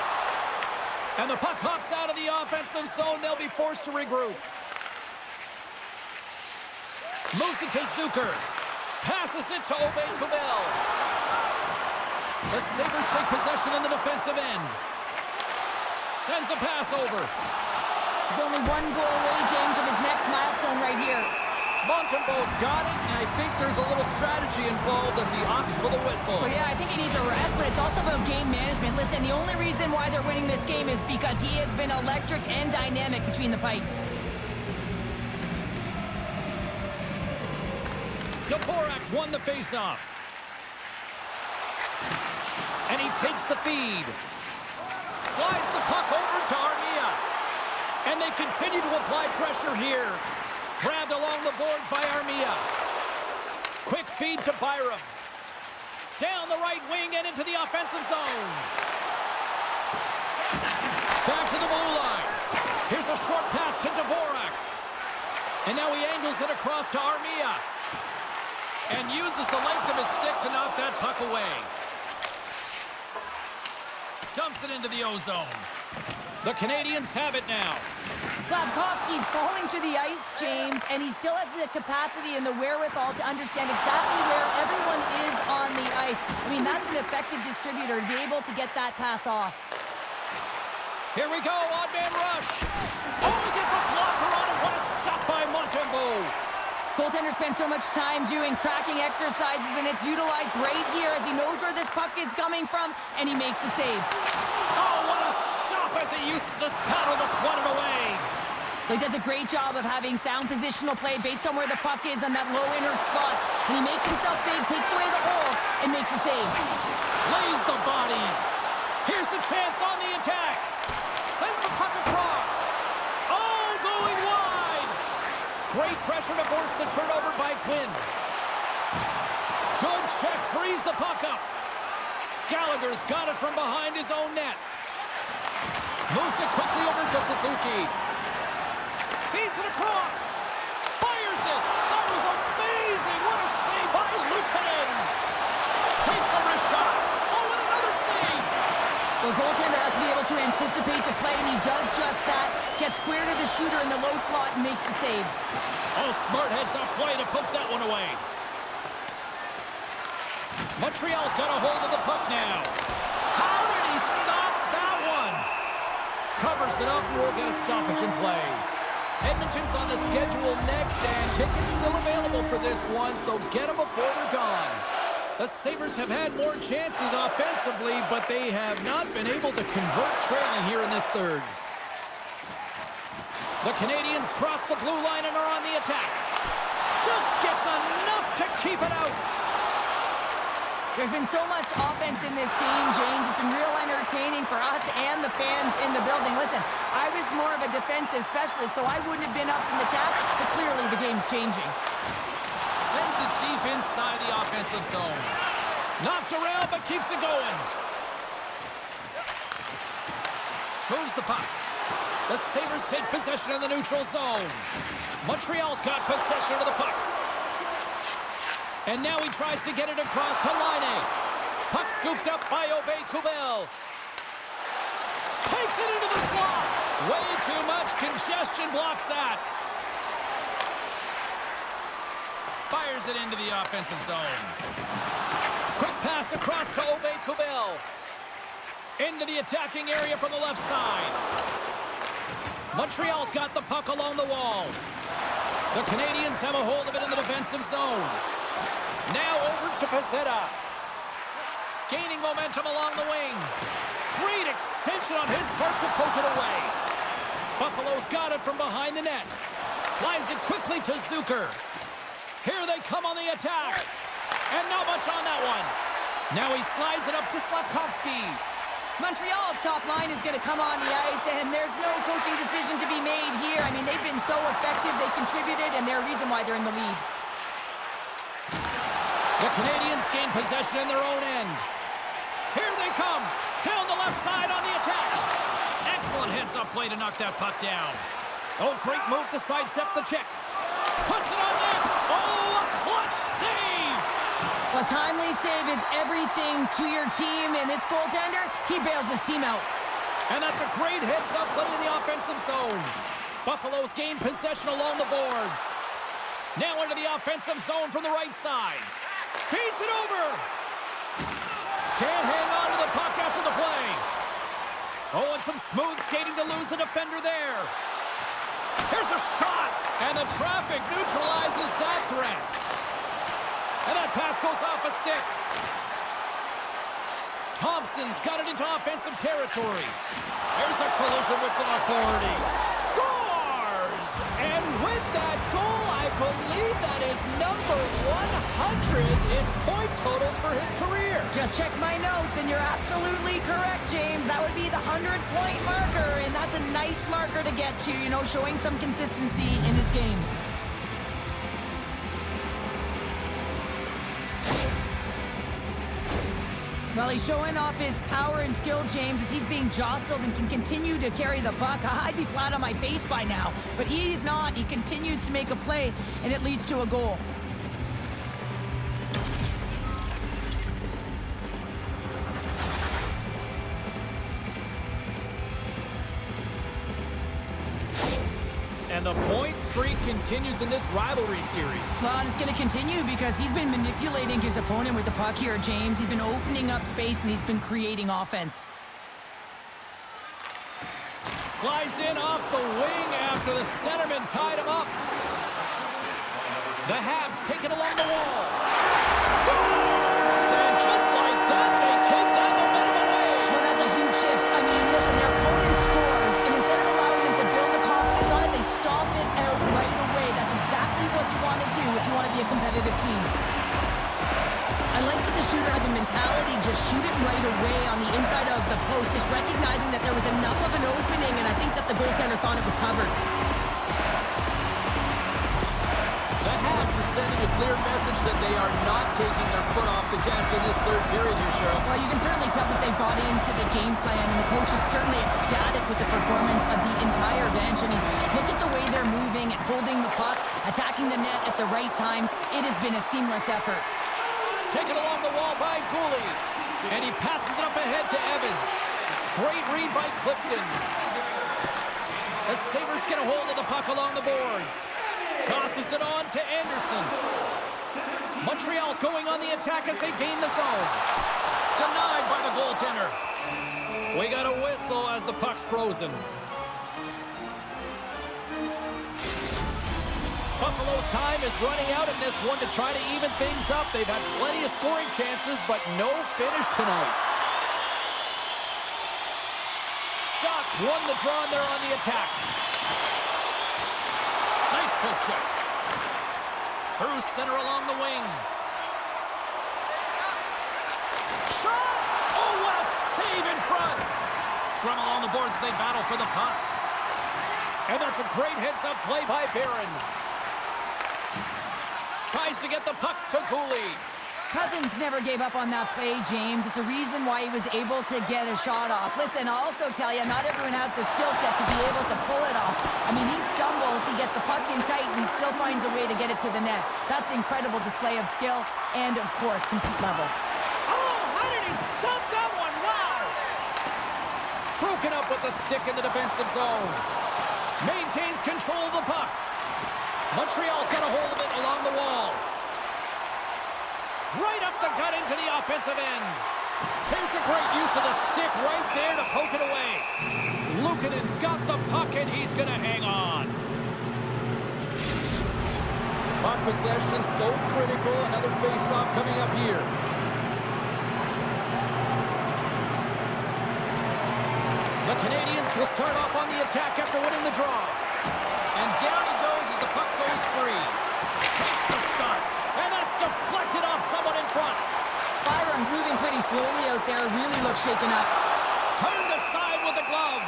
And the puck hops out of the offensive zone. They'll be forced to regroup. Moves it to Zucker. Passes it to Obey-Kubel. The Sabres take possession in the defensive end. Sends a pass over. He's only one goal away, James, of his next milestone right here. Montembeau's got it, and I think there's a little strategy involved as he opts for the whistle. Well, yeah, I think he needs a rest, but it's also about game management. Listen, the only reason why they're winning this game is because he has been electric and dynamic between the pipes. Dvorak's won the faceoff. And he takes the feed. Slides the puck over to Armia. And they continue to apply pressure here. Grabbed along the boards by Armia. Quick feed to Byram. Down the right wing and into the offensive zone. Back to the blue line. Here's a short pass to Dvorak. And now he angles it across to Armia. And uses the length of his stick to knock that puck away. Dumps it into the O-zone. The Canadiens have it now. Slavkovsky's falling to the ice, James, and he still has the capacity and the wherewithal to understand exactly where everyone is on the ice. I mean, that's an effective distributor to be able to get that pass off. Here we go, odd man rush. Oh, he gets a blocker on it. What a stop by Montembeault. Goaltender spends so much time doing tracking exercises, and it's utilized right here as he knows where this puck is coming from, and he makes the save. Oh, what a stop as he uses his paddle to swat it away. He does a great job of having sound positional play based on where the puck is on that low inner slot, and he makes himself big, takes away the holes, and makes the save. Lays the body. Here's the chance on the attack. Sends the puck across. Oh, going wide. Great pressure to force the turnover by Quinn. Good check, frees the puck up. Gallagher's got it from behind his own net. Moves it quickly over to Suzuki. Feeds it across. Fires it. That was amazing. What a save by Luukkonen. Takes a wrist shot. Oh, and another save. The goaltender has to be able to anticipate the play, and he does just that. Gets square to the shooter in the low slot and makes the save. Oh, smart heads-up play to poke that one away. Montreal's got a hold of the puck now. How did he stop that one? Covers it up, we'll get a stoppage in play. Edmonton's on the schedule next, and tickets still available for this one, so get them before they're gone. The Sabres have had more chances offensively, but they have not been able to convert trailing here in this third. The Canadiens cross the blue line and are on the attack. Just gets enough to keep it out. There's been so much offense in this game, James. It's been real entertaining for us and the fans in the building. Listen, I was more of a defensive specialist, so I wouldn't have been up in the tap, but clearly the game's changing. Sends it deep inside the offensive zone. Knocked around, but keeps it going. Moves the puck. The Sabres take possession of the neutral zone. Montreal's got possession of the puck. And now he tries to get it across to Laine. Puck scooped up by Aubé-Kubel. Takes it into the slot. Way too much congestion blocks that. Fires it into the offensive zone. Quick pass across to Aubé-Kubel. Into the attacking area from the left side. Montreal's got the puck along the wall. The Canadiens have a hold of it in the defensive zone. Now over to Pezzetta. Gaining momentum along the wing. Great extension on his part to poke it away. Buffalo's got it from behind the net. Slides it quickly to Zucker. Here they come on the attack. And not much on that one. Now he slides it up to Slavkovsky. Montreal's top line is going to come on the ice, and there's no coaching decision to be made here. I mean, they've been so effective, they contributed, and they're a reason why they're in the lead. The Canadiens gain possession in their own end. Here they come. Down the left side on the attack. Excellent heads-up play to knock that puck down. Oh, great move to sidestep the check. Puts it on net. Oh, a clutch save. A timely save is everything to your team, and this goaltender, he bails his team out. And that's a great heads-up play in the offensive zone. Buffalo's gained possession along the boards. Now into the offensive zone from the right side. Feeds it over. Can't hang on to the puck after the play. Oh, and some smooth skating to lose the defender there. Here's a shot, and the traffic neutralizes that threat. And that pass goes off a stick. Thompson's got it into offensive territory. There's a collision with some authority. Scores! And with that goal, I believe that is number 100 in point totals for his career. Just check my notes, and you're absolutely correct, James. That would be the 100-point marker, and that's a nice marker to get to, you know, showing some consistency in his game. Well, he's showing off his power and skill, James, as he's being jostled and can continue to carry the puck. I'd be flat on my face by now, but he's not. He continues to make a play, and it leads to a goal. And the point streak continues in this rivalry series. Well, and it's going to continue because he's been manipulating his opponent with the puck here, James. He's been opening up space, and he's been creating offense. Slides in off the wing after the centerman tied him up. The Habs take it along the wall. Scores! And just like that, they take that momentum away. Well, that's a huge shift. I mean, listen, their opponent scores, and instead of allowing them to build the confidence on it, they stomp it out right away. That's exactly what you want to do if you want to be a competitive team. I like that the shooter had the mentality, just shoot it right away on the inside of the post, just recognizing that there was enough of an opening, and I think that the goaltender thought it was covered. The Habs are sending a clear message that they are not taking their foot off the gas in this third period here, Cheryl. Well, you can certainly tell that they bought into the game plan, and the coach is certainly ecstatic with the performance of the entire bench. I mean, look at the way they're moving and holding the puck, attacking the net at the right times. It has been a seamless effort. Taken along the wall by Cooley. And he passes it up ahead to Evans. Great read by Clifton. The Sabres get a hold of the puck along the boards. Tosses it on to Anderson. Montreal's going on the attack as they gain the zone. Denied by the goaltender. We got a whistle as the puck's frozen. Buffalo's time is running out in this one to try to even things up. They've had plenty of scoring chances, but no finish tonight. Ducks won the draw, and they're on the attack. Nice poke check. Through center along the wing. Shot! Oh, what a save in front! Scrum along the boards as they battle for the puck. And that's a great heads-up play by Barron. Tries to get the puck to Cooley. Cousins never gave up on that play, James. It's a reason why he was able to get a shot off. Listen, I'll also tell you, not everyone has the skill set to be able to pull it off. I mean, he stumbles, he gets the puck in tight, and he still finds a way to get it to the net. That's incredible display of skill and, of course, compete level. Oh, how did he stop that one? Wow! Broken up with the stick in the defensive zone. Maintains control of the puck. Montreal's got a hold of it along the wall. Right up the gut into the offensive end. Here's a great use of the stick right there to poke it away. Luukkonen's got the puck, and he's going to hang on. Puck possession so critical. Another face-off coming up here. The Canadiens will start off on the attack after winning the draw. And down he goes as the puck goes free. Takes the shot. And that's deflected off someone in front. Byram's moving pretty slowly out there. Really looks shaken up. Turned aside with a glove.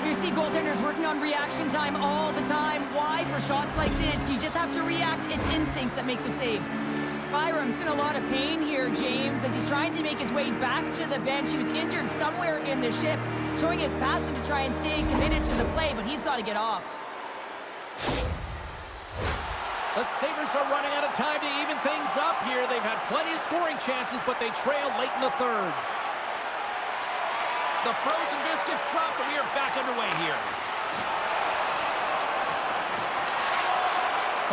You see goaltenders working on reaction time all the time. Why? For shots like this, you just have to react. It's instincts that make the save. Byram's in a lot of pain here, James, as he's trying to make his way back to the bench. He was injured somewhere in the shift, showing his passion to try and stay committed to the play, but he's got to get off. The Sabres are running out of time to even things up here. They've had plenty of scoring chances, but they trailed late in the third. The frozen biscuits dropped, and we are back underway here.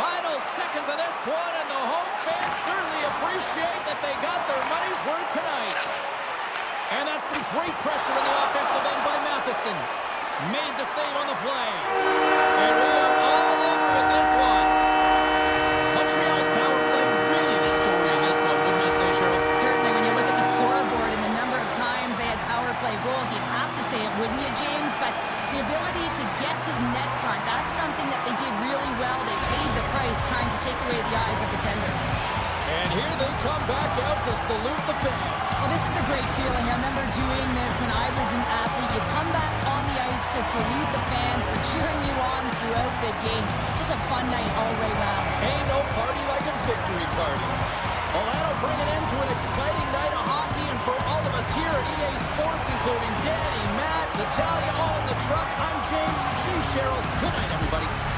Final seconds of this one, and the home fans certainly appreciate that they got their money's worth tonight. And that's some great pressure in the offensive end by Matheson. Made the save on the play. And we are all over with this one. Montreal's power play really the story in this one, wouldn't you say, Cheryl? Certainly, when you look at the scoreboard and the number of times they had power play goals, you'd have to say it, wouldn't you, James? But the ability to get to the net front, that's something that they did really well. They paid the price trying to take away the eyes of the tender. And here they come back out to salute the fans. Well, this is a great feeling. I remember doing this when I was an athlete. You come back on the ice to salute the fans for cheering you on throughout the game. Just a fun night all the way around. Ain't no party like a victory party. Well, that'll bring an end to an exciting night of hockey, and for all Cheryl. Good night, everybody.